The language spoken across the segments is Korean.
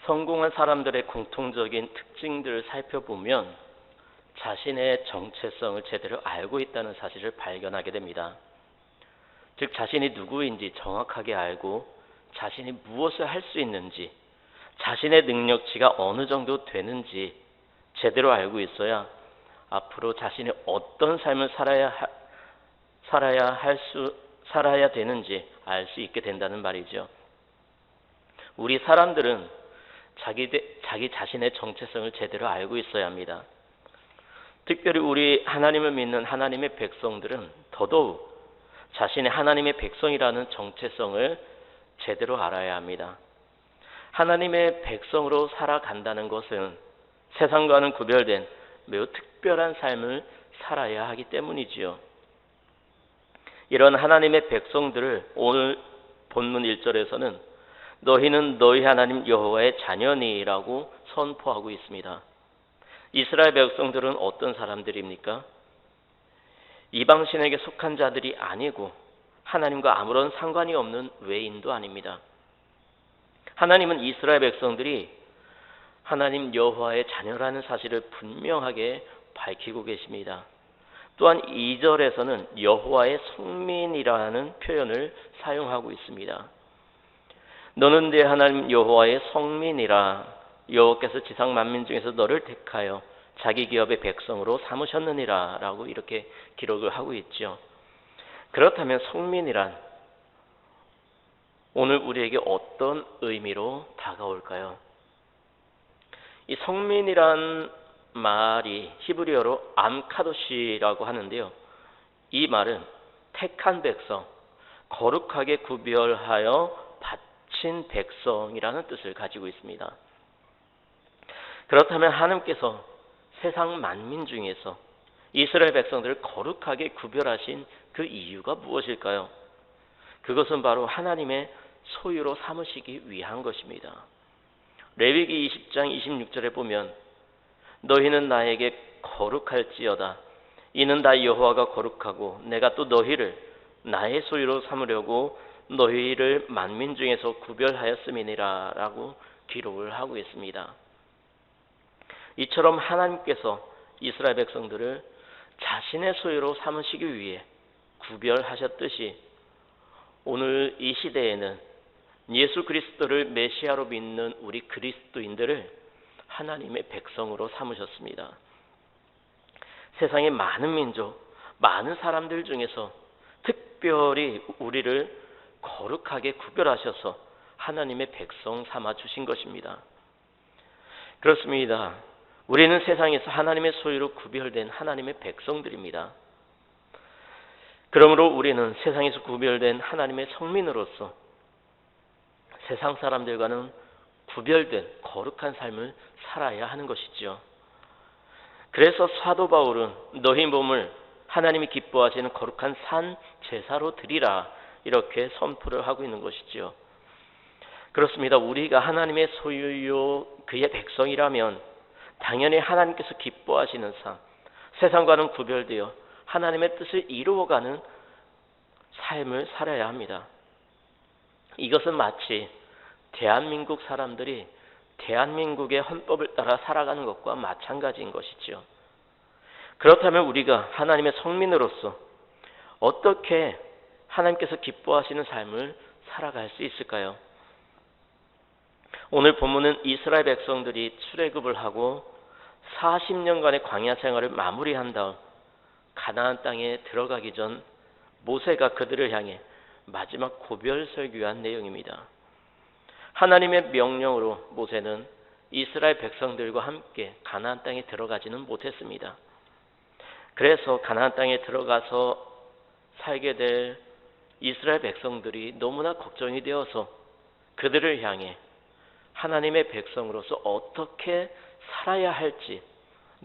성공한 사람들의 공통적인 특징들을 살펴보면 자신의 정체성을 제대로 알고 있다는 사실을 발견하게 됩니다. 즉 자신이 누구인지 정확하게 알고 자신이 무엇을 할 수 있는지, 자신의 능력치가 어느 정도 되는지 제대로 알고 있어야 앞으로 자신이 어떤 삶을 살아야 되는지 알 수 있게 된다는 말이죠. 우리 사람들은 자기 자신의 정체성을 제대로 알고 있어야 합니다. 특별히 우리 하나님을 믿는 하나님의 백성들은 더더욱 자신의 하나님의 백성이라는 정체성을 제대로 알아야 합니다. 하나님의 백성으로 살아간다는 것은 세상과는 구별된 매우 특별한 삶을 살아야 하기 때문이지요. 이런 하나님의 백성들을 오늘 본문 1절에서는 너희는 너희 하나님 여호와의 자녀니라고 선포하고 있습니다. 이스라엘 백성들은 어떤 사람들입니까? 이방신에게 속한 자들이 아니고 하나님과 아무런 상관이 없는 외인도 아닙니다. 하나님은 이스라엘 백성들이 하나님 여호와의 자녀라는 사실을 분명하게 밝히고 계십니다. 또한 2절에서는 여호와의 성민이라는 표현을 사용하고 있습니다. 너는 내 하나님 여호와의 성민이라, 여호와께서 지상 만민 중에서 너를 택하여 자기 기업의 백성으로 삼으셨느니라 라고 이렇게 기록을 하고 있죠. 그렇다면 성민이란 오늘 우리에게 어떤 의미로 다가올까요? 이 성민이란 말이 히브리어로 암카도시라고 하는데요. 이 말은 택한 백성, 거룩하게 구별하여 바친 백성이라는 뜻을 가지고 있습니다. 그렇다면 하나님께서 세상 만민 중에서 이스라엘 백성들을 거룩하게 구별하신 그 이유가 무엇일까요? 그것은 바로 하나님의 소유로 삼으시기 위한 것입니다. 레위기 20장 26절에 보면 너희는 나에게 거룩할지어다. 이는 나 여호와가 거룩하고 내가 또 너희를 나의 소유로 삼으려고 너희를 만민 중에서 구별하였음이니라 라고 기록을 하고 있습니다. 이처럼 하나님께서 이스라엘 백성들을 자신의 소유로 삼으시기 위해 구별하셨듯이 오늘 이 시대에는 예수 그리스도를 메시아로 믿는 우리 그리스도인들을 하나님의 백성으로 삼으셨습니다. 세상의 많은 민족, 많은 사람들 중에서 특별히 우리를 거룩하게 구별하셔서 하나님의 백성 삼아 주신 것입니다. 그렇습니다. 우리는 세상에서 하나님의 소유로 구별된 하나님의 백성들입니다. 그러므로 우리는 세상에서 구별된 하나님의 성민으로서 세상 사람들과는 구별된 거룩한 삶을 살아야 하는 것이죠. 그래서 사도 바울은 너희 몸을 하나님이 기뻐하시는 거룩한 산 제사로 드리라 이렇게 선포를 하고 있는 것이죠. 그렇습니다. 우리가 하나님의 소유요 그의 백성이라면 당연히 하나님께서 기뻐하시는 삶, 세상과는 구별되어 하나님의 뜻을 이루어가는 삶을 살아야 합니다. 이것은 마치 대한민국 사람들이 대한민국의 헌법을 따라 살아가는 것과 마찬가지인 것이죠. 그렇다면 우리가 하나님의 성민으로서 어떻게 하나님께서 기뻐하시는 삶을 살아갈 수 있을까요? 오늘 본문은 이스라엘 백성들이 출애굽을 하고 40년간의 광야 생활을 마무리한 다음 가나안 땅에 들어가기 전 모세가 그들을 향해 마지막 고별 설교한 내용입니다. 하나님의 명령으로 모세는 이스라엘 백성들과 함께 가나안 땅에 들어가지는 못했습니다. 그래서 가나안 땅에 들어가서 살게 될 이스라엘 백성들이 너무나 걱정이 되어서 그들을 향해 하나님의 백성으로서 어떻게 살아야 할지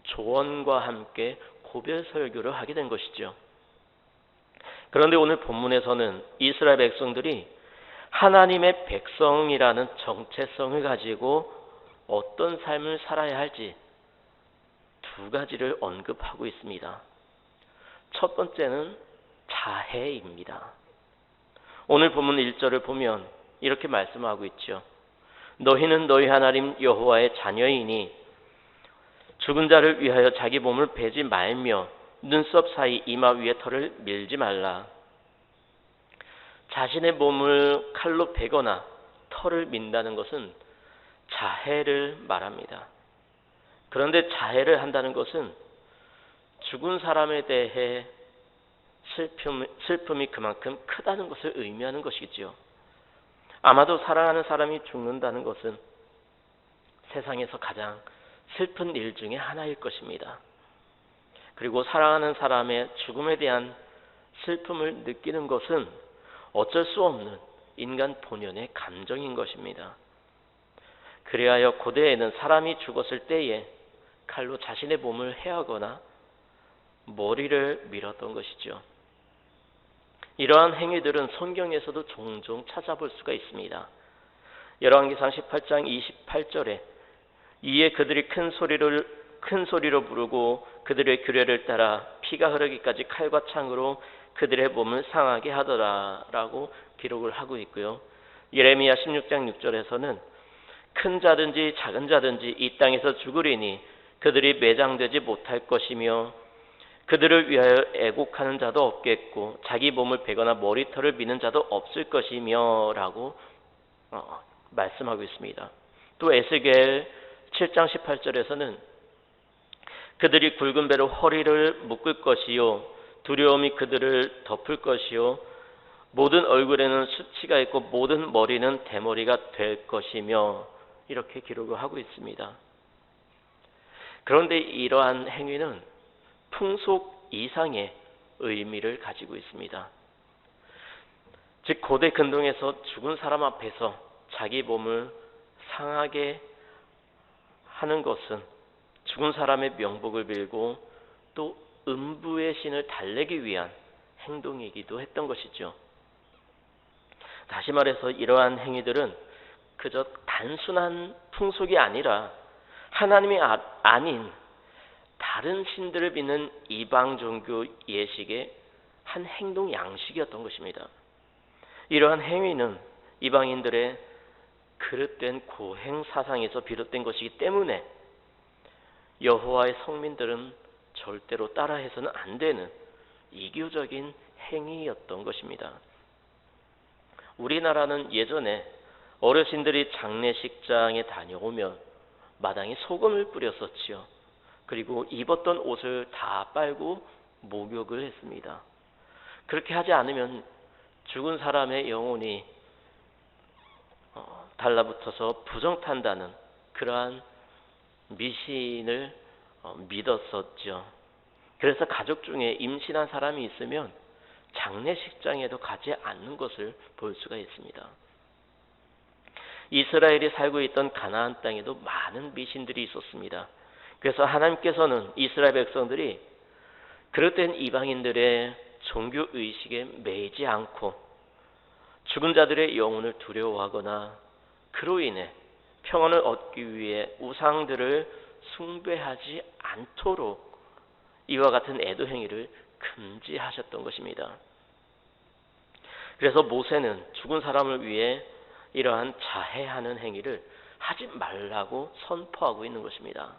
조언과 함께 고별 설교를 하게 된 것이죠. 그런데 오늘 본문에서는 이스라엘 백성들이 하나님의 백성이라는 정체성을 가지고 어떤 삶을 살아야 할지 두 가지를 언급하고 있습니다. 첫 번째는 자해입니다. 오늘 본문 1절을 보면 이렇게 말씀하고 있죠. 너희는 너희 하나님 여호와의 자녀이니 죽은 자를 위하여 자기 몸을 베지 말며 눈썹 사이 이마 위에 털을 밀지 말라. 자신의 몸을 칼로 베거나 털을 민다는 것은 자해를 말합니다. 그런데 자해를 한다는 것은 죽은 사람에 대해 슬픔이 그만큼 크다는 것을 의미하는 것이죠. 아마도 사랑하는 사람이 죽는다는 것은 세상에서 가장 슬픈 일 중에 하나일 것입니다. 그리고 사랑하는 사람의 죽음에 대한 슬픔을 느끼는 것은 어쩔 수 없는 인간 본연의 감정인 것입니다. 그리하여 고대에는 사람이 죽었을 때에 칼로 자신의 몸을 해하거나 머리를 밀었던 것이죠. 이러한 행위들은 성경에서도 종종 찾아볼 수가 있습니다. 열왕기상 18장 28절에 이에 그들이 큰 소리로 부르고 그들의 규례를 따라 피가 흐르기까지 칼과 창으로 그들의 몸을 상하게 하더라라고 기록을 하고 있고요. 예레미야 16장 6절에서는 큰 자든지 작은 자든지 이 땅에서 죽으리니 그들이 매장되지 못할 것이며 그들을 위하여 애곡하는 자도 없겠고 자기 몸을 베거나 머리털을 미는 자도 없을 것이며 라고 말씀하고 있습니다. 또 에스겔 7장 18절에서는 그들이 굵은 배로 허리를 묶을 것이요 두려움이 그들을 덮을 것이요 모든 얼굴에는 수치가 있고 모든 머리는 대머리가 될 것이며 이렇게 기록을 하고 있습니다. 그런데 이러한 행위는 풍속 이상의 의미를 가지고 있습니다. 즉 고대 근동에서 죽은 사람 앞에서 자기 몸을 상하게 하는 것은 죽은 사람의 명복을 빌고 또 음부의 신을 달래기 위한 행동이기도 했던 것이죠. 다시 말해서 이러한 행위들은 그저 단순한 풍속이 아니라 하나님이 아닌 다른 신들을 믿는 이방 종교 예식의 한 행동 양식이었던 것입니다. 이러한 행위는 이방인들의 그릇된 고행 사상에서 비롯된 것이기 때문에 여호와의 성민들은 절대로 따라해서는 안 되는 이교적인 행위였던 것입니다. 우리나라는 예전에 어르신들이 장례식장에 다녀오면 마당에 소금을 뿌렸었지요. 그리고 입었던 옷을 다 빨고 목욕을 했습니다. 그렇게 하지 않으면 죽은 사람의 영혼이 달라붙어서 부정탄다는 그러한 미신을 믿었었죠. 그래서 가족 중에 임신한 사람이 있으면 장례식장에도 가지 않는 것을 볼 수가 있습니다. 이스라엘이 살고 있던 가나안 땅에도 많은 미신들이 있었습니다. 그래서 하나님께서는 이스라엘 백성들이 그릇된 이방인들의 종교 의식에 매이지 않고 죽은 자들의 영혼을 두려워하거나 그로 인해 평안을 얻기 위해 우상들을 숭배하지 않도록 이와 같은 애도 행위를 금지하셨던 것입니다. 그래서 모세는 죽은 사람을 위해 이러한 자해하는 행위를 하지 말라고 선포하고 있는 것입니다.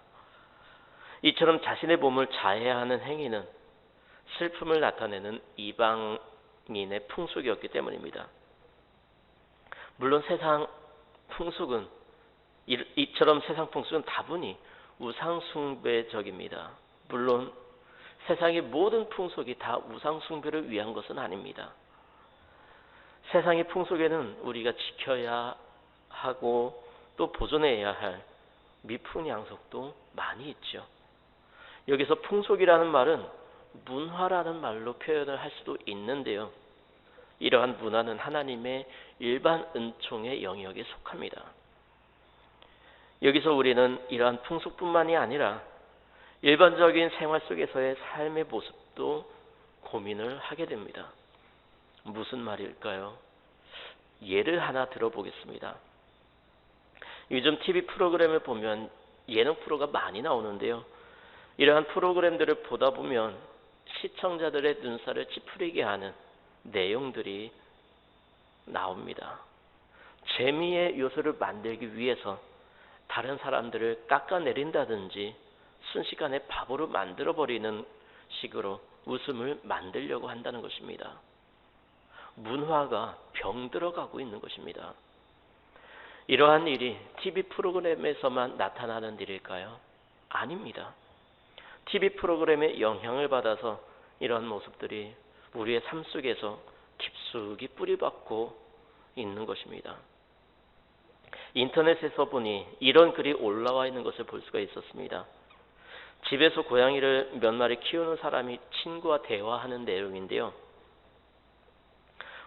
이처럼 자신의 몸을 자해하는 행위는 슬픔을 나타내는 이방인의 풍속이었기 때문입니다. 물론 세상 풍속은 이처럼 세상 풍속은 다분히 우상 숭배적입니다. 물론 세상의 모든 풍속이 다 우상 숭배를 위한 것은 아닙니다. 세상의 풍속에는 우리가 지켜야 하고 또 보존해야 할 미풍양속도 많이 있죠. 여기서 풍속이라는 말은 문화라는 말로 표현을 할 수도 있는데요. 이러한 문화는 하나님의 일반 은총의 영역에 속합니다. 여기서 우리는 이러한 풍속뿐만이 아니라 일반적인 생활 속에서의 삶의 모습도 고민을 하게 됩니다. 무슨 말일까요? 예를 하나 들어보겠습니다. 요즘 TV 프로그램을 보면 예능 프로가 많이 나오는데요. 이러한 프로그램들을 보다 보면 시청자들의 눈살을 찌푸리게 하는 내용들이 나옵니다. 재미의 요소를 만들기 위해서 다른 사람들을 깎아내린다든지 순식간에 바보로 만들어버리는 식으로 웃음을 만들려고 한다는 것입니다. 문화가 병들어가고 있는 것입니다. 이러한 일이 TV 프로그램에서만 나타나는 일일까요? 아닙니다. TV 프로그램의 영향을 받아서 이런 모습들이 우리의 삶 속에서 깊숙이 뿌리박고 있는 것입니다. 인터넷에서 보니 이런 글이 올라와 있는 것을 볼 수가 있었습니다. 집에서 고양이를 몇 마리 키우는 사람이 친구와 대화하는 내용인데요.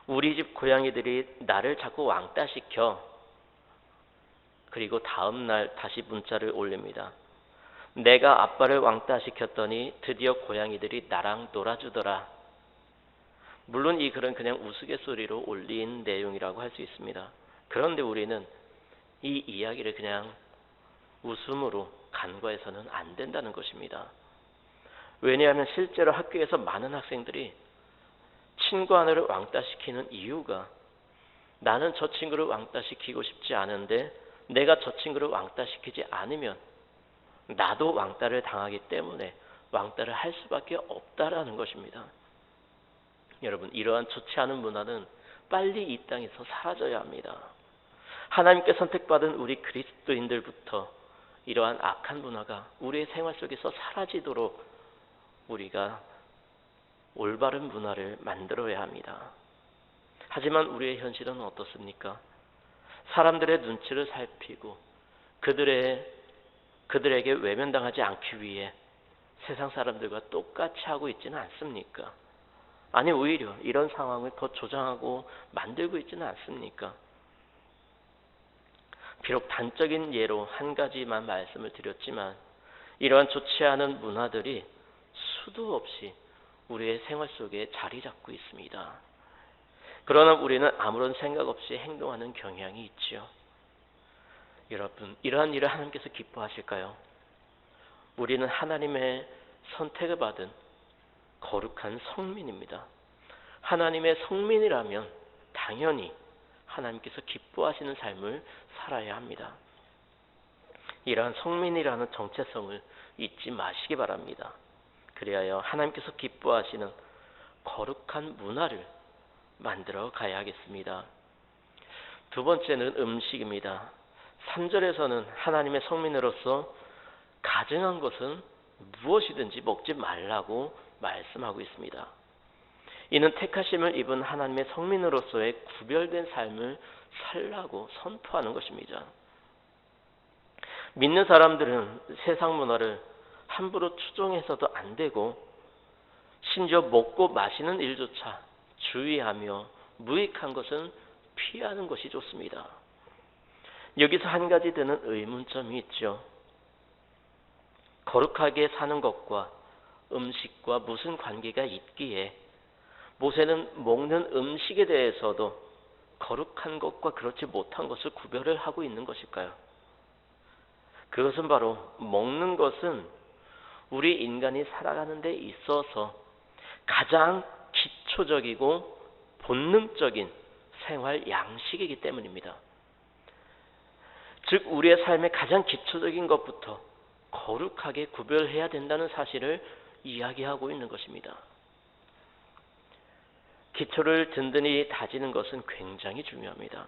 우리 집 고양이들이 나를 자꾸 왕따시켜. 그리고 다음 날 다시 문자를 올립니다. 내가 아빠를 왕따시켰더니 드디어 고양이들이 나랑 놀아주더라. 물론 이 글은 그냥 우스갯소리로 올린 내용이라고 할 수 있습니다. 그런데 우리는 이 이야기를 그냥 웃음으로 간과해서는 안 된다는 것입니다. 왜냐하면 실제로 학교에서 많은 학생들이 친구 하나를 왕따시키는 이유가 나는 저 친구를 왕따시키고 싶지 않은데 내가 저 친구를 왕따시키지 않으면 나도 왕따를 당하기 때문에 왕따를 할 수밖에 없다라는 것입니다. 여러분, 이러한 좋지 않은 문화는 빨리 이 땅에서 사라져야 합니다. 하나님께 선택받은 우리 그리스도인들부터 이러한 악한 문화가 우리의 생활 속에서 사라지도록 우리가 올바른 문화를 만들어야 합니다. 하지만 우리의 현실은 어떻습니까? 사람들의 눈치를 살피고 그들에게 외면당하지 않기 위해 세상 사람들과 똑같이 하고 있지는 않습니까? 아니, 오히려 이런 상황을 더 조장하고 만들고 있지는 않습니까? 비록 단적인 예로 한 가지만 말씀을 드렸지만 이러한 좋지 않은 문화들이 수도 없이 우리의 생활 속에 자리 잡고 있습니다. 그러나 우리는 아무런 생각 없이 행동하는 경향이 있지요. 여러분, 이러한 일을 하나님께서 기뻐하실까요? 우리는 하나님의 선택을 받은 거룩한 성민입니다. 하나님의 성민이라면 당연히 하나님께서 기뻐하시는 삶을 살아야 합니다. 이러한 성민이라는 정체성을 잊지 마시기 바랍니다. 그리하여 하나님께서 기뻐하시는 거룩한 문화를 만들어 가야 하겠습니다. 두 번째는 음식입니다. 3절에서는 하나님의 성민으로서 가증한 것은 무엇이든지 먹지 말라고 말씀하고 있습니다. 이는 택하심을 입은 하나님의 성민으로서의 구별된 삶을 살라고 선포하는 것입니다. 믿는 사람들은 세상 문화를 함부로 추종해서도 안 되고 심지어 먹고 마시는 일조차 주의하며 무익한 것은 피하는 것이 좋습니다. 여기서 한 가지 드는 의문점이 있죠. 거룩하게 사는 것과 음식과 무슨 관계가 있기에 모세는 먹는 음식에 대해서도 거룩한 것과 그렇지 못한 것을 구별을 하고 있는 것일까요? 그것은 바로 먹는 것은 우리 인간이 살아가는 데 있어서 가장 기초적이고 본능적인 생활 양식이기 때문입니다. 즉 우리의 삶의 가장 기초적인 것부터 거룩하게 구별해야 된다는 사실을 이야기하고 있는 것입니다. 기초를 든든히 다지는 것은 굉장히 중요합니다.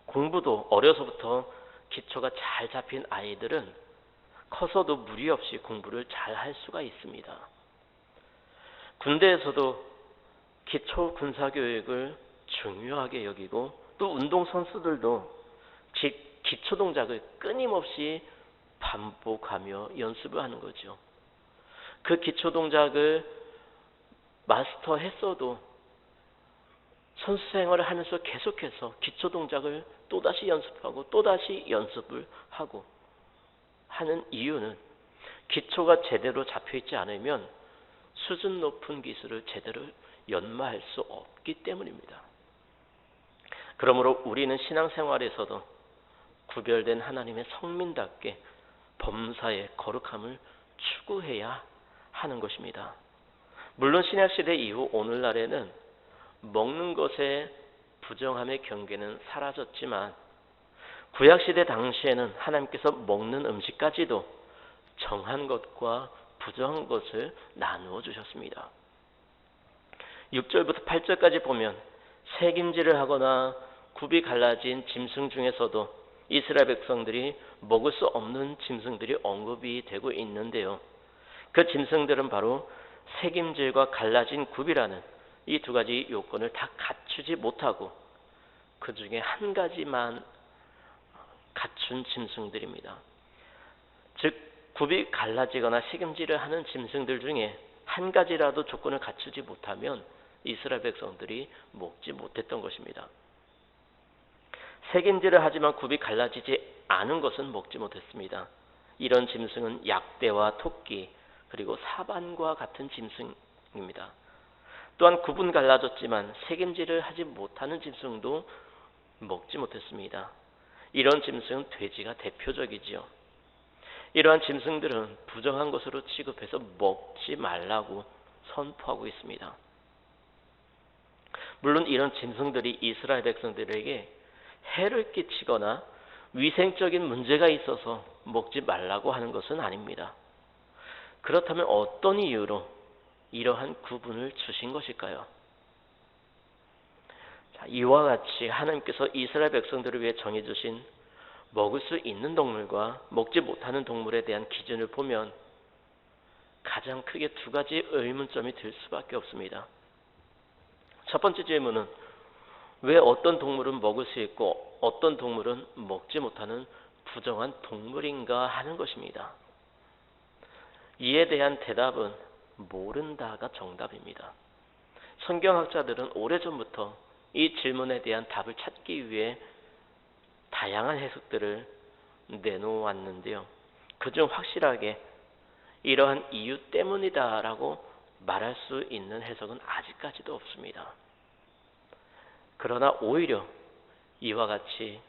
공부도 어려서부터 기초가 잘 잡힌 아이들은 커서도 무리 없이 공부를 잘 할 수가 있습니다. 군대에서도 기초 군사교육을 중요하게 여기고 또 운동선수들도 기초 동작을 끊임없이 반복하며 연습을 하는 거죠. 그 기초 동작을 마스터했어도 선수 생활을 하면서 계속해서 기초 동작을 또다시 연습하고 또다시 연습을 하고 하는 이유는 기초가 제대로 잡혀있지 않으면 수준 높은 기술을 제대로 연마할 수 없기 때문입니다. 그러므로 우리는 신앙생활에서도 구별된 하나님의 성민답게 범사의 거룩함을 추구해야 하는 것입니다. 물론 신약시대 이후 오늘날에는 먹는 것에 부정함의 경계는 사라졌지만 구약시대 당시에는 하나님께서 먹는 음식까지도 정한 것과 부정한 것을 나누어 주셨습니다. 6절부터 8절까지 보면 색임질을 하거나 굽이 갈라진 짐승 중에서도 이스라엘 백성들이 먹을 수 없는 짐승들이 언급이 되고 있는데요. 그 짐승들은 바로 색임질과 갈라진 굽이라는 이 두 가지 요건을 다 갖추지 못하고 그 중에 한 가지만 갖춘 짐승들입니다. 즉 굽이 갈라지거나 색임질을 하는 짐승들 중에 한 가지라도 조건을 갖추지 못하면 이스라엘 백성들이 먹지 못했던 것입니다. 색임질을 하지만 굽이 갈라지지 않은 것은 먹지 못했습니다. 이런 짐승은 약대와 토끼 그리고 사반과 같은 짐승입니다. 또한 굽은 갈라졌지만 색임질을 하지 못하는 짐승도 먹지 못했습니다. 이런 짐승은 돼지가 대표적이지요. 이러한 짐승들은 부정한 것으로 취급해서 먹지 말라고 선포하고 있습니다. 물론 이런 짐승들이 이스라엘 백성들에게 해를 끼치거나 위생적인 문제가 있어서 먹지 말라고 하는 것은 아닙니다. 그렇다면 어떤 이유로 이러한 구분을 주신 것일까요? 이와 같이 하나님께서 이스라엘 백성들을 위해 정해주신 먹을 수 있는 동물과 먹지 못하는 동물에 대한 기준을 보면 가장 크게 두 가지 의문점이 들 수밖에 없습니다. 첫 번째 질문은 왜 어떤 동물은 먹을 수 있고 어떤 동물은 먹지 못하는 부정한 동물인가 하는 것입니다. 이에 대한 대답은 모른다가 정답입니다. 성경학자들은 오래전부터 이 질문에 대한 답을 찾기 위해 다양한 해석들을 내놓았는데요. 그중 확실하게 이러한 이유 때문이다라고 말할 수 있는 해석은 아직까지도 없습니다. 그러나 오히려 이와 같이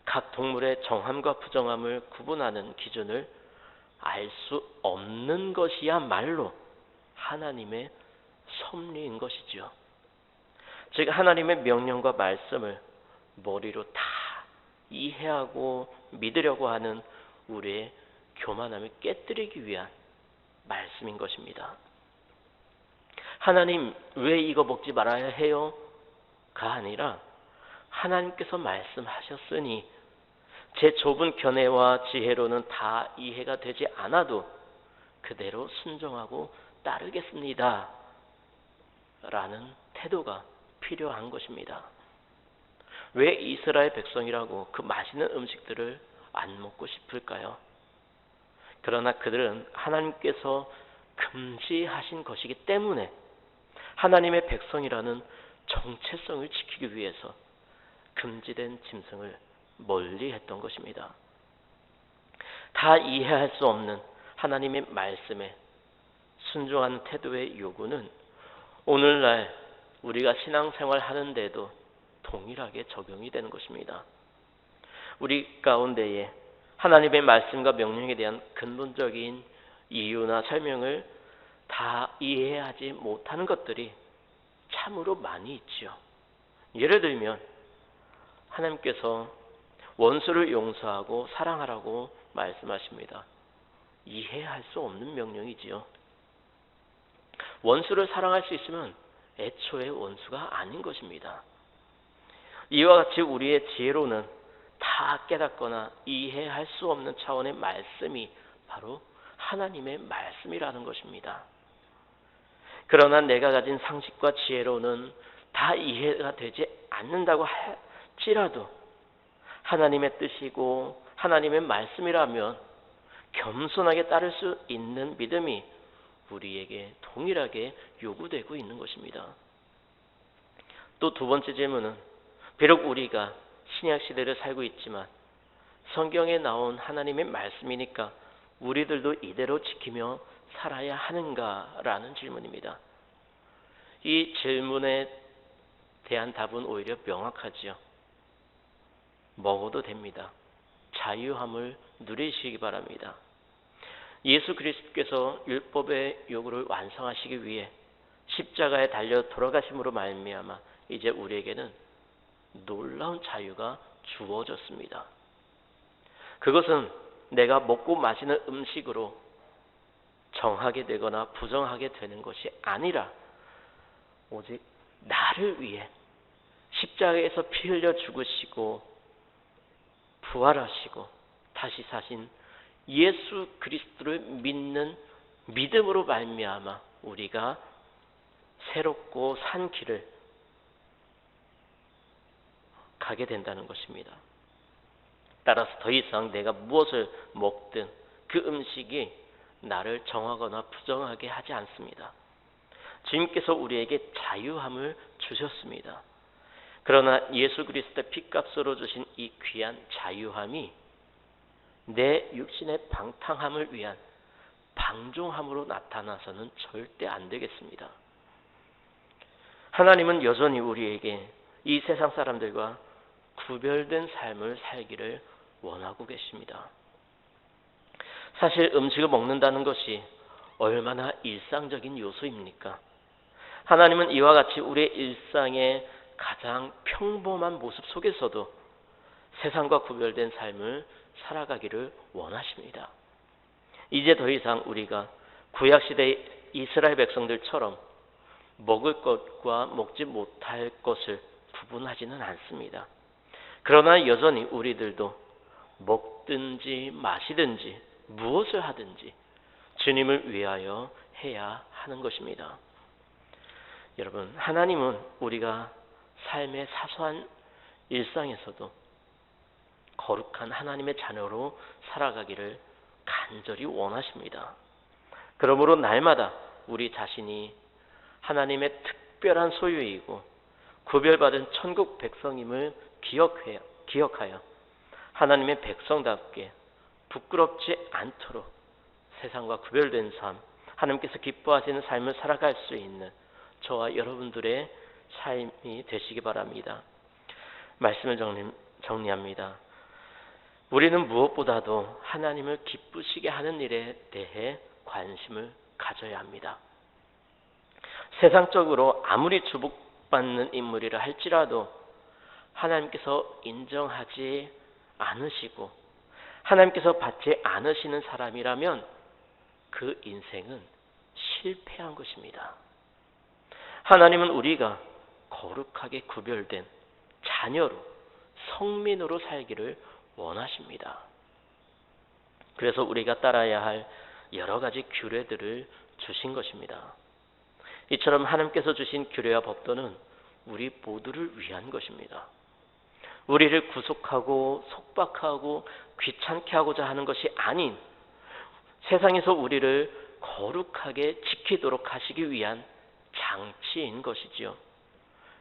각 동물의 정함과 부정함을 구분하는 기준을 알 수 없는 것이야말로 하나님의 섭리인 것이죠. 즉 하나님의 명령과 말씀을 머리로 다 이해하고 믿으려고 하는 우리의 교만함을 깨뜨리기 위한 말씀인 것입니다. 하나님 왜 이거 먹지 말아야 해요? 가 아니라 하나님께서 말씀하셨으니 제 좁은 견해와 지혜로는 다 이해가 되지 않아도 그대로 순종하고 따르겠습니다. 라는 태도가 필요한 것입니다. 왜 이스라엘 백성이라고 그 맛있는 음식들을 안 먹고 싶을까요? 그러나 그들은 하나님께서 금지하신 것이기 때문에 하나님의 백성이라는 정체성을 지키기 위해서 금지된 짐승을 멀리했던 것입니다. 다 이해할 수 없는 하나님의 말씀에 순종하는 태도의 요구는 오늘날 우리가 신앙생활 하는데도 동일하게 적용이 되는 것입니다. 우리 가운데에 하나님의 말씀과 명령에 대한 근본적인 이유나 설명을 다 이해하지 못하는 것들이 참으로 많이 있지요. 예를 들면 하나님께서 원수를 용서하고 사랑하라고 말씀하십니다. 이해할 수 없는 명령이지요. 원수를 사랑할 수 있으면 애초에 원수가 아닌 것입니다. 이와 같이 우리의 지혜로는 다 깨닫거나 이해할 수 없는 차원의 말씀이 바로 하나님의 말씀이라는 것입니다. 그러나 내가 가진 상식과 지혜로는 다 이해가 되지 않는다고 할지라도 하나님의 뜻이고 하나님의 말씀이라면 겸손하게 따를 수 있는 믿음이 우리에게 동일하게 요구되고 있는 것입니다. 또 두 번째 질문은 비록 우리가 신약 시대를 살고 있지만 성경에 나온 하나님의 말씀이니까 우리들도 이대로 지키며 살아야 하는가라는 질문입니다. 이 질문에 대한 답은 오히려 명확하지요. 먹어도 됩니다. 자유함을 누리시기 바랍니다. 예수 그리스도께서 율법의 요구를 완성하시기 위해 십자가에 달려 돌아가심으로 말미암아 이제 우리에게는 놀라운 자유가 주어졌습니다. 그것은 내가 먹고 마시는 음식으로 정하게 되거나 부정하게 되는 것이 아니라 오직 나를 위해 십자가에서 피 흘려 죽으시고 부활하시고 다시 사신 예수 그리스도를 믿는 믿음으로 말미암아 우리가 새롭고 산 길을 가게 된다는 것입니다. 따라서 더 이상 내가 무엇을 먹든 그 음식이 나를 정하거나 부정하게 하지 않습니다. 주님께서 우리에게 자유함을 주셨습니다. 그러나 예수 그리스도의 피값으로 주신 이 귀한 자유함이 내 육신의 방탕함을 위한 방종함으로 나타나서는 절대 안 되겠습니다. 하나님은 여전히 우리에게 이 세상 사람들과 구별된 삶을 살기를 원하고 계십니다. 사실 음식을 먹는다는 것이 얼마나 일상적인 요소입니까? 하나님은 이와 같이 우리의 일상의 가장 평범한 모습 속에서도 세상과 구별된 삶을 살아가기를 원하십니다. 이제 더 이상 우리가 구약시대의 이스라엘 백성들처럼 먹을 것과 먹지 못할 것을 구분하지는 않습니다. 그러나 여전히 우리들도 먹든지 마시든지 무엇을 하든지 주님을 위하여 해야 하는 것입니다. 여러분, 하나님은 우리가 삶의 사소한 일상에서도 거룩한 하나님의 자녀로 살아가기를 간절히 원하십니다. 그러므로 날마다 우리 자신이 하나님의 특별한 소유이고 구별받은 천국 백성임을 기억하여 하나님의 백성답게 부끄럽지 않도록 세상과 구별된 삶, 하나님께서 기뻐하시는 삶을 살아갈 수 있는 저와 여러분들의 삶이 되시기 바랍니다. 말씀을 정리합니다. 우리는 무엇보다도 하나님을 기쁘시게 하는 일에 대해 관심을 가져야 합니다. 세상적으로 아무리 주목받는 인물이라 할지라도 하나님께서 인정하지 않으시고 하나님께서 받지 않으시는 사람이라면 그 인생은 실패한 것입니다. 하나님은 우리가 거룩하게 구별된 자녀로 성민으로 살기를 원하십니다. 그래서 우리가 따라야 할 여러 가지 규례들을 주신 것입니다. 이처럼 하나님께서 주신 규례와 법도는 우리 모두를 위한 것입니다. 우리를 구속하고 속박하고 귀찮게 하고자 하는 것이 아닌 세상에서 우리를 거룩하게 지키도록 하시기 위한 장치인 것이지요.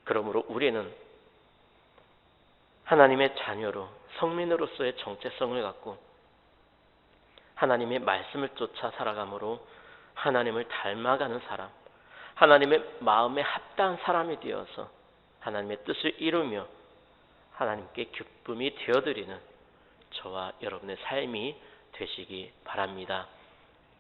그러므로 우리는 하나님의 자녀로 성민으로서의 정체성을 갖고 하나님의 말씀을 쫓아 살아감으로 하나님을 닮아가는 사람, 하나님의 마음에 합당한 사람이 되어서 하나님의 뜻을 이루며 하나님께 기쁨이 되어드리는 저와 여러분의 삶이 되시기 바랍니다.